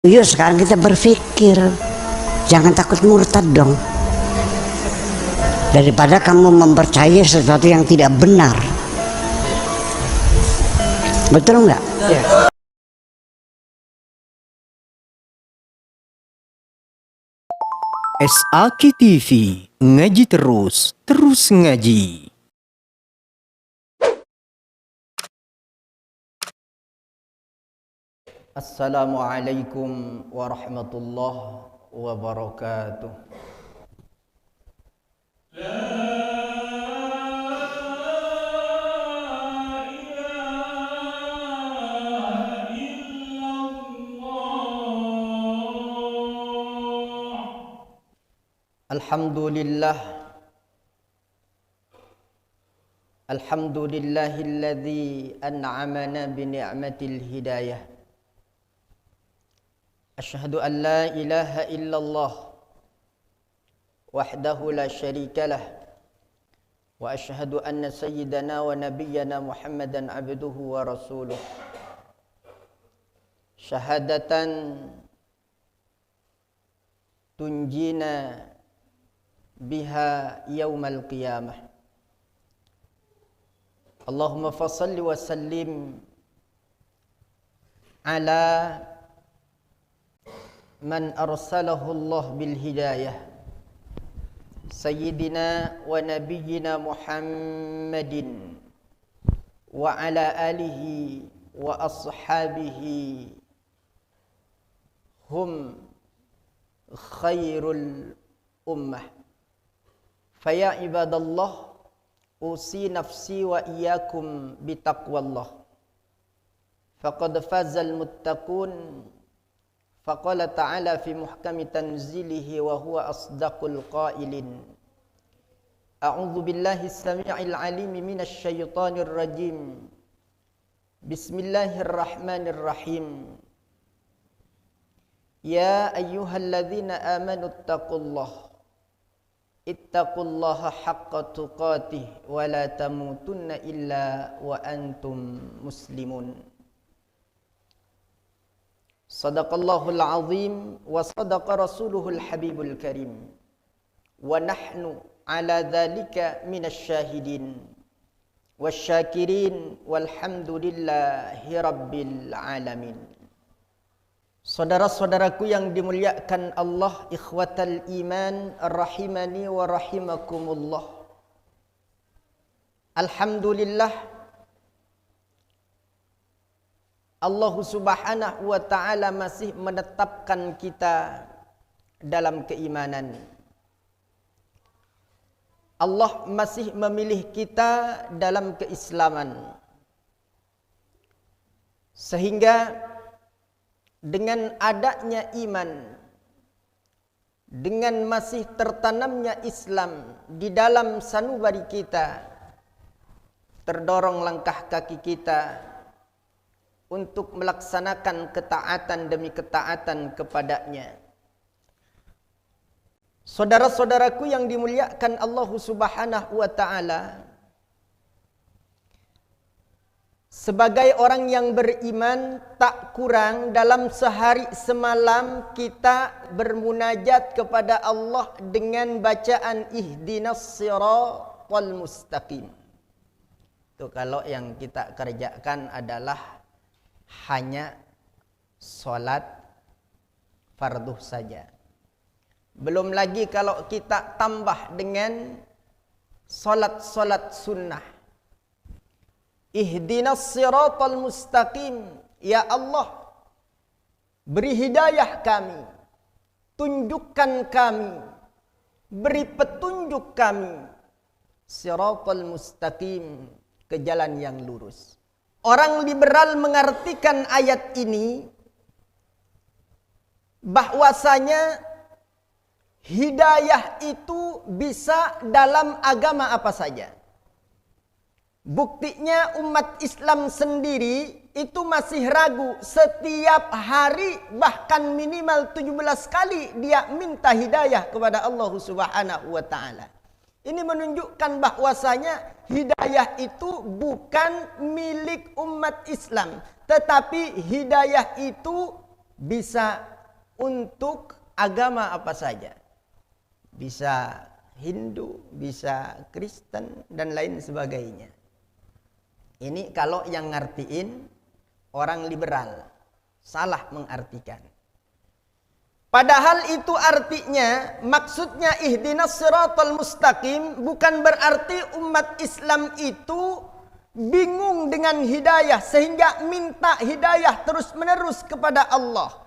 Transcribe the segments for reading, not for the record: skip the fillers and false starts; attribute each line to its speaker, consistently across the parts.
Speaker 1: Yuk sekarang kita berpikir, jangan takut murtad dong. Daripada kamu mempercayai sesuatu yang tidak benar. Betul nggak? Ya.
Speaker 2: SAK TV, ngaji terus ngaji.
Speaker 3: Assalamualaikum warahmatullahi wabarakatuh. Alhamdulillah, alhamdulillahilladzi an'amana bi ni'matil hidayah. Asyhadu an la ilaha illallah wahdahu la syarika lah wa asyhadu anna sayyidana wa nabiyyana Muhammadan abduhu wa rasuluh. Syahadatan tunjina biha yaumal qiyamah. Allahumma fassalli wa sallim ala man arsalahu Allah bil hidayah, sayyidina wa nabiyyina Muhammadin wa ala alihi wa ashabihi hum khairul ummah. Faya ibadallah, usi nafsi wa iyyakum bitaqwallah. Faqad fazal muttaqun. Faqala ta'ala fi muhkami tanzilihi wa huwa asdaqul qailin. A'udzu billahi as-sami'il 'alim minasy syaithanir rajim. Bismillahirrahmanirrahim. Ya ayyuhalladzina amanu taqullaha ittaqullaha haqqa tuqatih wa la tamutunna illa wa antum muslimun. Sadaqallahul azim wa sadaqa rasuluhul habibul karim. Wa nahnu ala dhalika minasy syahidin wasyakirin walhamdulillahi rabbil alamin. Saudara-saudaraku yang dimuliakan Allah, ikhwatal iman rahimani wa rahimakumullah. Alhamdulillah, Allah subhanahu wa ta'ala masih menetapkan kita dalam keimanan. Allah masih memilih kita dalam keislaman. Sehingga dengan adanya iman, dengan masih tertanamnya Islam di dalam sanubari kita, terdorong langkah kaki kita untuk melaksanakan ketaatan demi ketaatan kepadanya. Saudara-saudaraku yang dimuliakan Allah subhanahu wa ta'ala, sebagai orang yang beriman, tak kurang dalam sehari semalam kita bermunajat kepada Allah dengan bacaan ihdinas siratal mustaqim. Itu kalau yang kita kerjakan adalah hanya solat fardu saja. Belum lagi kalau kita tambah dengan solat-solat sunnah. Ihdinas siratal mustaqim, ya Allah, beri hidayah kami, tunjukkan kami, beri petunjuk kami, siratal mustaqim, ke jalan yang lurus. Orang liberal mengartikan ayat ini bahwasanya hidayah itu bisa dalam agama apa saja. Buktinya umat Islam sendiri itu masih ragu. Setiap hari bahkan minimal 17 kali dia minta hidayah kepada Allah subhanahu wa ta'ala. Ini menunjukkan bahwasanya hidayah itu bukan milik umat Islam, tetapi hidayah itu bisa untuk agama apa saja. Bisa Hindu, bisa Kristen, dan lain sebagainya. Ini kalau yang ngertiin orang liberal. Salah mengartikan. Padahal itu artinya, maksudnya ihdinas siratal mustaqim bukan berarti umat Islam itu bingung dengan hidayah sehingga minta hidayah terus-menerus kepada Allah.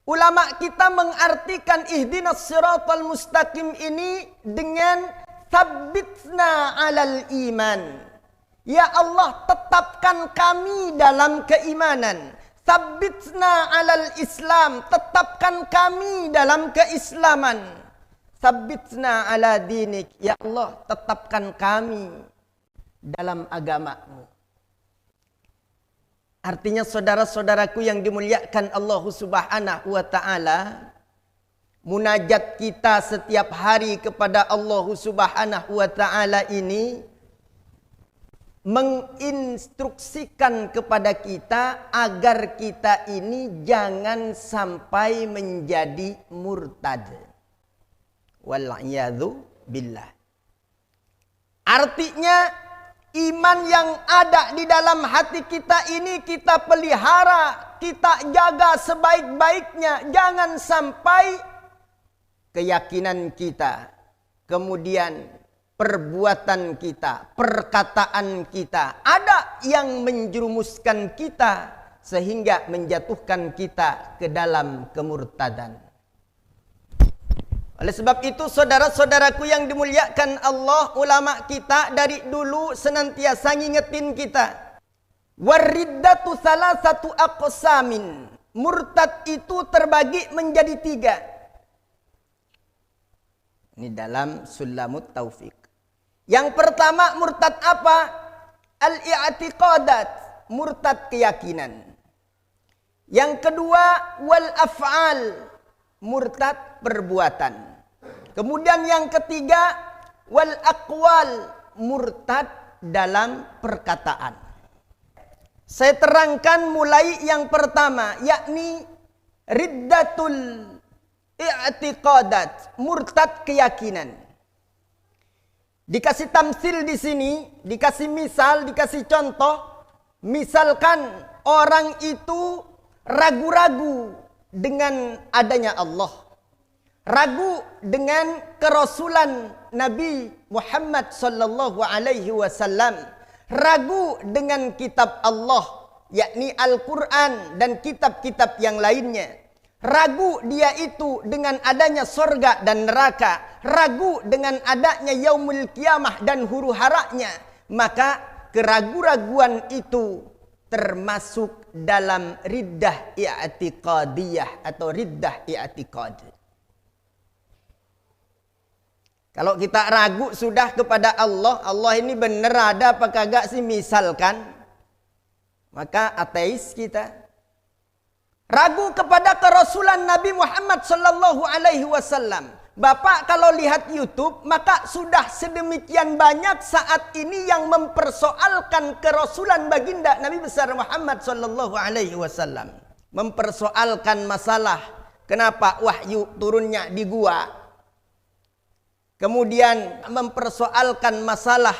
Speaker 3: Ulama kita mengartikan ihdinas siratal mustaqim ini dengan tsabbitna alal iman. Ya Allah, tetapkan kami dalam keimanan. Tsabbitna alal Islam, tetapkan kami dalam keislaman. Tsabbitna ala dinik, ya Allah, tetapkan kami dalam agamamu. Artinya saudara-saudaraku yang dimuliakan Allah Subhanahu wa taala, munajat kita setiap hari kepada Allah Subhanahu wa taala ini menginstruksikan kepada kita agar kita ini jangan sampai menjadi murtad. Wal'iyadzu billah. Artinya iman yang ada di dalam hati kita ini kita pelihara, kita jaga sebaik-baiknya. Jangan sampai keyakinan kita, kemudian perbuatan kita, perkataan kita, ada yang menjerumuskan kita sehingga menjatuhkan kita ke dalam kemurtadan. Oleh sebab itu saudara-saudaraku yang dimuliakan Allah, ulama kita dari dulu senantiasa ngingetin kita. Wariddatu salasatu aqsamin. Murtad itu terbagi menjadi 3. Ini dalam Sulamut Taufik. Yang pertama murtad apa? Al-i'tiqadat, murtad keyakinan. Yang kedua wal af'al, murtad perbuatan. Kemudian yang ketiga wal aqwal, murtad dalam perkataan. Saya terangkan mulai yang pertama, yakni riddatul i'tiqadat, murtad keyakinan. Dikasih tamsil di sini, dikasih misal, dikasih contoh. Misalkan orang itu ragu-ragu dengan adanya Allah. Ragu dengan kerasulan Nabi Muhammad sallallahu alaihi wasallam. Ragu dengan kitab Allah, yakni Al-Quran dan kitab-kitab yang lainnya. Ragu dia itu dengan adanya sorga dan neraka. Ragu dengan adanya yaumul kiamah dan huru haranya. Maka keraguan-raguan itu termasuk dalam riddah i'tiqadiyah atau riddah i'tiqad. Kalau kita ragu sudah kepada Allah, Allah ini benar ada apa kagak sih misalkan, maka ateis kita. Ragu kepada kerasulan Nabi Muhammad sallallahu alaihi wasallam. Bapak kalau lihat YouTube, maka sudah sedemikian banyak saat ini yang mempersoalkan kerasulan baginda Nabi besar Muhammad sallallahu alaihi wasallam. Mempersoalkan masalah kenapa wahyu turunnya di gua. Kemudian mempersoalkan masalah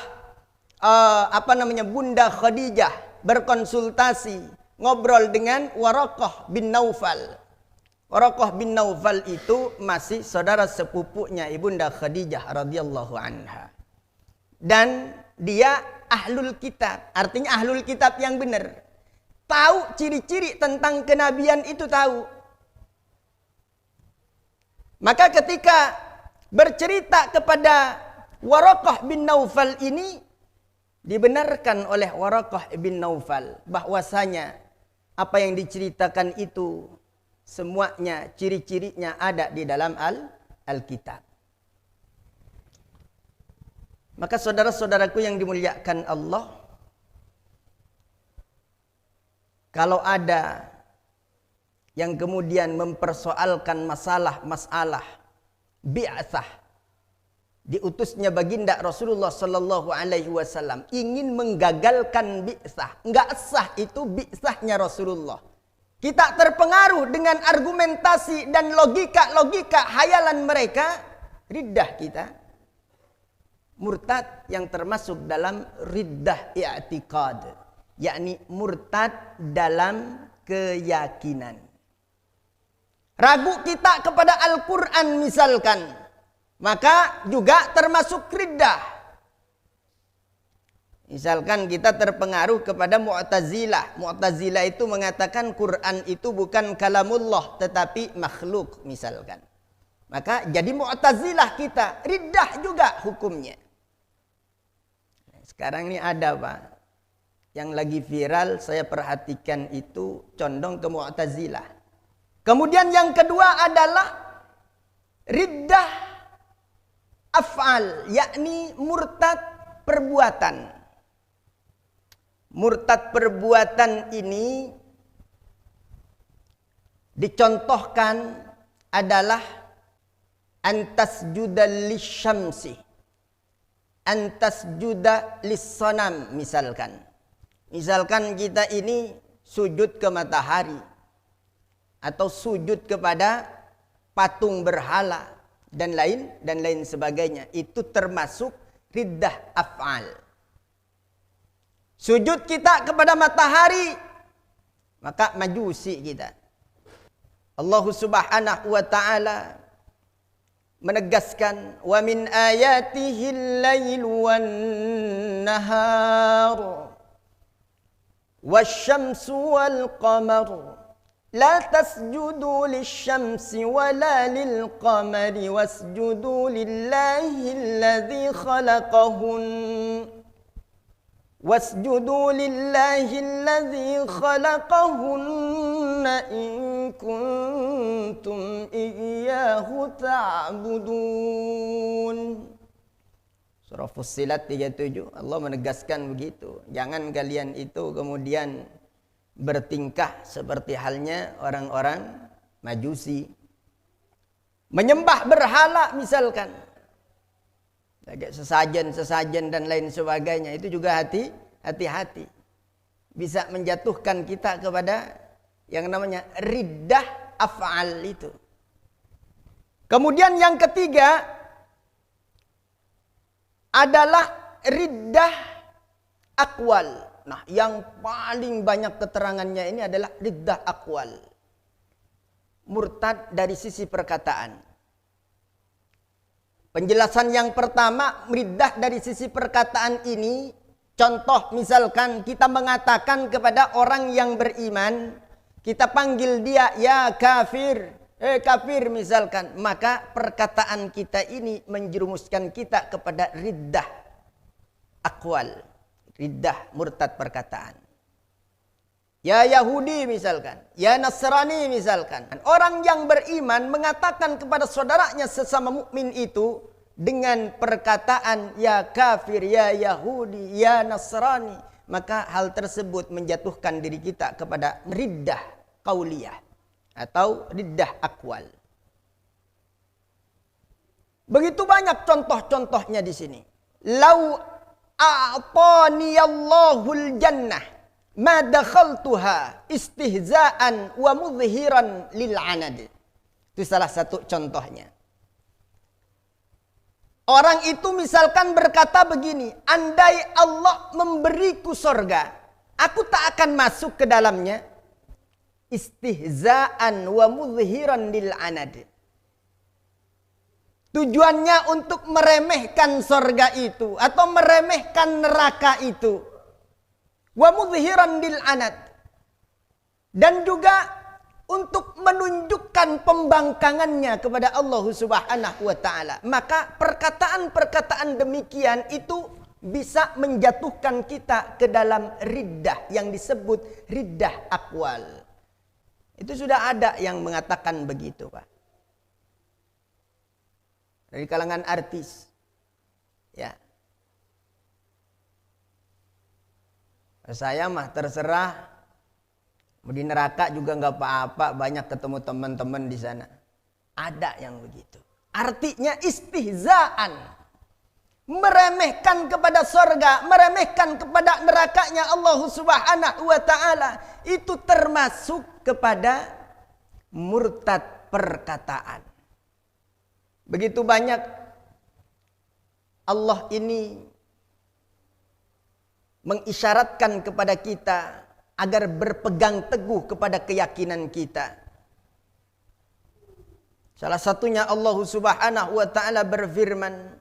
Speaker 3: Bunda Khadijah berkonsultasi ngobrol dengan Waraqah bin Naufal. Waraqah bin Naufal itu masih saudara sepupunya Ibunda Khadijah radhiyallahu anha. Dan dia ahlul kitab, artinya ahlul kitab yang benar. Tahu ciri-ciri tentang kenabian itu tahu. Maka ketika bercerita kepada Waraqah bin Naufal ini, dibenarkan oleh Waraqah bin Naufal bahwasanya apa yang diceritakan itu semuanya ciri-cirinya ada di dalam Alkitab. Maka saudara-saudaraku yang dimuliakan Allah, kalau ada yang kemudian mempersoalkan masalah bi'atsah, diutusnya baginda Rasulullah sallallahu alaihi wasallam, ingin menggagalkan bi'tsah. Enggak sah itu bi'tsahnya Rasulullah. kita terpengaruh dengan argumentasi dan logika-logika hayalan mereka, riddah kita. Murtad yang termasuk dalam riddah i'tiqad, yakni murtad dalam keyakinan. Ragu kita kepada Al-Quran misalkan, maka juga termasuk riddah. Misalkan kita terpengaruh kepada Mu'tazilah. Mu'tazilah itu mengatakan Quran itu bukan kalamullah tetapi makhluk misalkan. Maka jadi Mu'tazilah kita, riddah juga hukumnya. Sekarang ini ada Pak, yang lagi viral saya perhatikan itu condong ke Mu'tazilah. Kemudian yang kedua adalah riddah af'al, yakni murtad perbuatan. Murtad perbuatan ini dicontohkan adalah antasjuda lisyamsi, antasjuda lissanam misalkan. Misalkan kita ini sujud ke matahari atau sujud kepada patung berhala dan lain sebagainya. Itu termasuk riddah af'al. Sujud kita kepada matahari, maka majusi kita. Allah Subhanahu wa ta'ala menegaskan, wa min ayatihi al-lail wan nahar wasyamsu wal qamar la tasjudu lisyamsi wala lil qamari wasjudu lillahi alladhi khalaqahun wasjudu lillahi alladhi khalaqahunna in kuntum iyyahu ta'budun. Surah Fussilat 37, Allah menegaskan begitu. Jangan kalian itu kemudian bertingkah seperti halnya orang-orang Majusi. Menyembah berhala misalkan. Kayak sesajen dan lain sebagainya, itu juga hati-hati. Bisa menjatuhkan kita kepada yang namanya riddah af'al itu. Kemudian yang ketiga adalah riddah aqwal. Nah, yang paling banyak keterangannya ini adalah riddah aqwal. Murtad dari sisi perkataan. Penjelasan yang pertama, riddah dari sisi perkataan ini, contoh misalkan kita mengatakan kepada orang yang beriman, kita panggil dia ya kafir, kafir misalkan, maka perkataan kita ini menjerumuskan kita kepada riddah aqwal, riddah murtad perkataan. Ya Yahudi misalkan, ya Nasrani misalkan. Orang yang beriman mengatakan kepada saudaranya sesama mukmin itu dengan perkataan ya kafir, ya Yahudi, ya Nasrani, maka hal tersebut menjatuhkan diri kita kepada riddah qauliyah atau riddah aqwal. Begitu banyak contoh-contohnya di sini. Lau a'taniyallahul jannah ma dakhaltuha istihza'an wa mudhiran lil anad. Itu salah satu contohnya. Orang itu misalkan berkata begini, andai Allah memberiku sorga, aku tak akan masuk ke dalamnya. Istihza'an wa mudhiran lil anad. Tujuannya untuk meremehkan sorga itu atau meremehkan neraka itu. Wa mudhiran lil anad. Dan juga untuk menunjukkan pembangkangannya kepada Allah Subhanahu wa ta'ala. Maka perkataan-perkataan demikian itu bisa menjatuhkan kita ke dalam riddah yang disebut riddah aqwal. Itu sudah ada yang mengatakan begitu, Pak. Dari kalangan artis. Ya. Saya mah terserah, di neraka juga nggak apa-apa, banyak ketemu teman-teman di sana. Ada yang begitu. Artinya istihzaan, meremehkan kepada sorga, meremehkan kepada nerakanya Allah Subhanahu wa ta'ala, itu termasuk kepada murtad perkataan. Begitu banyak Allah ini mengisyaratkan kepada kita agar berpegang teguh kepada keyakinan kita. Salah satunya Allah Subhanahu wa ta'ala berfirman,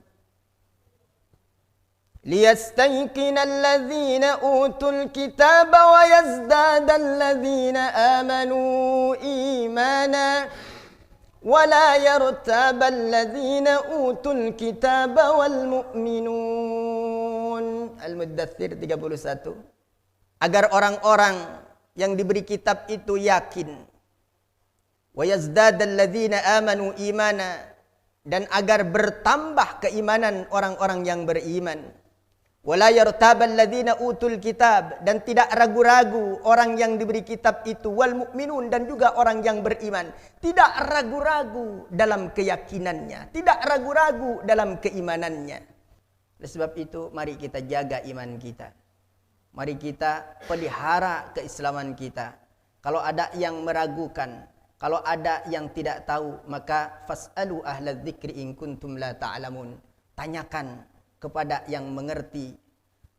Speaker 3: liyastayqina alladhina utul kitaba wa yazdada alladhina amanu imana wa la yartaba alladhina utul kitaba wal mu'minun. Al-Muddathir 31. Agar orang-orang yang diberi kitab itu yakin, wa yazdada alladhina amanu imana, dan agar bertambah keimanan orang-orang yang beriman. Wala yartabal ladzina utul kitab, dan tidak ragu-ragu orang yang diberi kitab itu, wal mukminun, dan juga orang yang beriman, tidak ragu-ragu dalam keyakinannya, tidak ragu-ragu dalam keimanannya. Oleh sebab itu mari kita jaga iman kita. Mari kita pelihara keislaman kita. Kalau ada yang meragukan, kalau ada yang tidak tahu, maka fas'alu ahlal dzikri in kuntum la ta'lamun. Tanyakan kepada yang mengerti,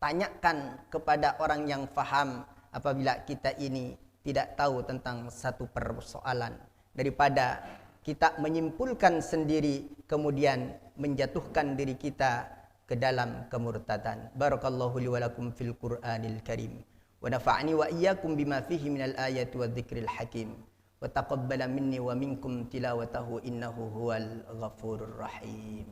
Speaker 3: tanyakan kepada orang yang faham apabila kita ini tidak tahu tentang satu persoalan, daripada kita menyimpulkan sendiri kemudian menjatuhkan diri kita ke dalam kemurtadan. Barakallahu li wa lakum fil Qur'anil Karim wa nafa'ani wa iyyakum bima fihi minal ayati wadh-dhikril hakim wa taqabbala minni wa minkum tilawatahu innahu huwal ghafurur rahim.